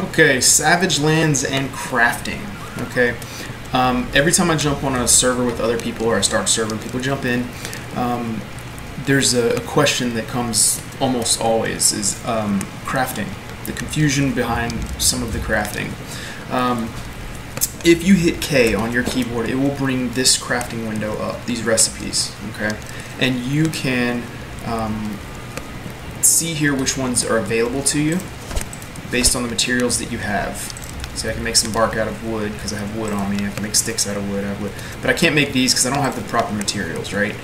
Okay, Savage Lands and crafting. Okay, every time I jump on a server with other people, or I start a server and people jump in, there's a question that comes almost always, is crafting. The confusion behind some of the crafting. If you hit K on your keyboard, it will bring this crafting window up, these recipes, okay? And you can see here which ones are available to you based on the materials that you have. So I can make some bark out of wood because I have wood on me. I can make sticks out of wood. But I can't make these because I don't have the proper materials, right?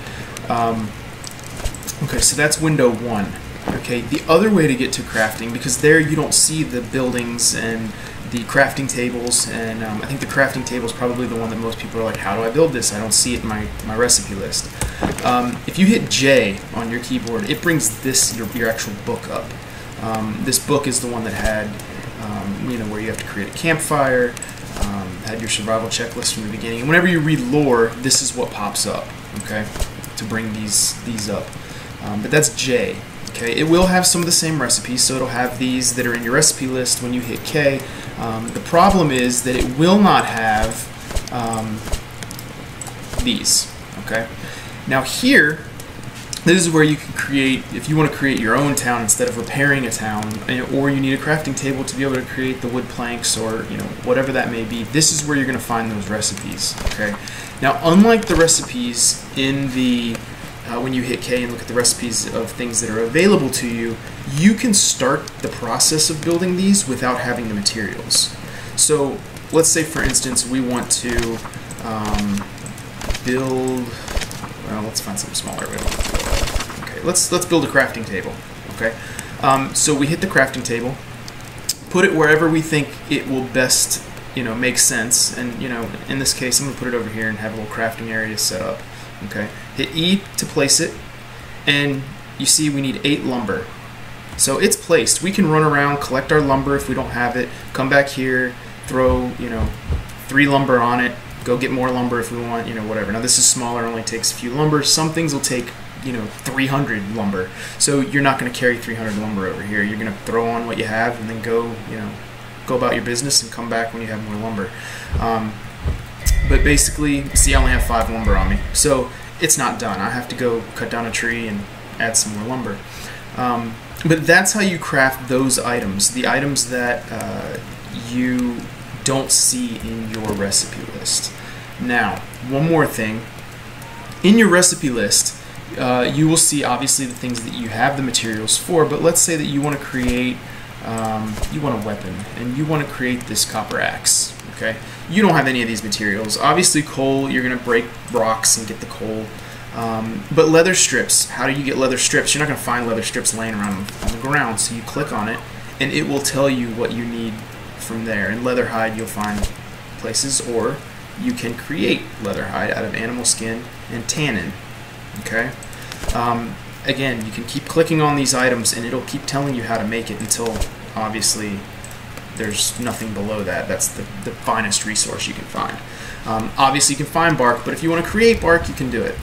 Okay, so that's window 1. Okay, the other way to get to crafting, because there you don't see the buildings and the crafting tables, and I think the crafting table is probably the one that most people are like, how do I build this? I don't see it in my recipe list. If you hit J on your keyboard, it brings this, your actual book up. This book is the one that had, where you have to create a campfire, had your survival checklist from the beginning. And whenever you read lore, this is what pops up, okay, to bring these up. But that's J. Okay, it will have some of the same recipes, so it'll have these that are in your recipe list when you hit K. The problem is that it will not have these. Okay, now here, this is where you can create, if you want to create your own town instead of repairing a town, or you need a crafting table to be able to create the wood planks, or whatever that may be. This is where you're going to find those recipes. Okay, now unlike the recipes in the when you hit K and look at the recipes of things that are available to you, you can start the process of building these without having the materials. So let's say, for instance, we want to build, well, let's find something smaller. Okay, let's build a crafting table. Okay, so we hit the crafting table, put it wherever we think it will best, make sense, and in this case, I'm going to put it over here and have a little crafting area set up. Okay, hit E to place it, and you see we need 8 lumber. So it's placed. We can run around, collect our lumber if we don't have it, come back here, throw 3 lumber on it, go get more lumber if we want, whatever. Now this is smaller, only takes a few lumber. Some things will take 300 lumber. So you're not going to carry 300 lumber over here. You're going to throw on what you have and then go about your business and come back when you have more lumber. But basically, see, I only have 5 lumber on me, so it's not done. I have to go cut down a tree and add some more lumber. But that's how you craft those items, the items that you don't see in your recipe list. Now, one more thing. In your recipe list, you will see, obviously, the things that you have the materials for, but let's say that you want to create, you want a weapon, and you want to create this copper axe. Okay, you don't have any of these materials. Obviously, coal, you're going to break rocks and get the coal. But leather strips, how do you get leather strips? You're not going to find leather strips laying around on the ground, so you click on it, and it will tell you what you need from there. And leather hide, you'll find places, or you can create leather hide out of animal skin and tannin. Okay. Again, you can keep clicking on these items, and it'll keep telling you how to make it until, obviously, there's nothing below that. That's the finest resource you can find. Obviously, you can find bark, but if you want to create bark, you can do it.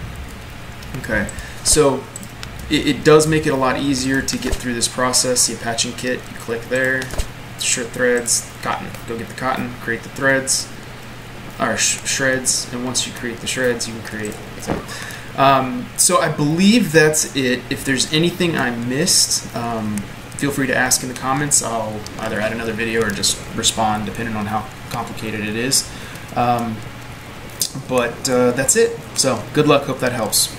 Okay, so it does make it a lot easier to get through this process. The patching kit, you click there, shirt threads, cotton. Go get the cotton, create the threads, or shreds, and once you create the shreds, you can create. So I believe that's it. If there's anything I missed, feel free to ask in the comments. I'll either add another video or just respond, depending on how complicated it is. But that's it. So good luck. Hope that helps.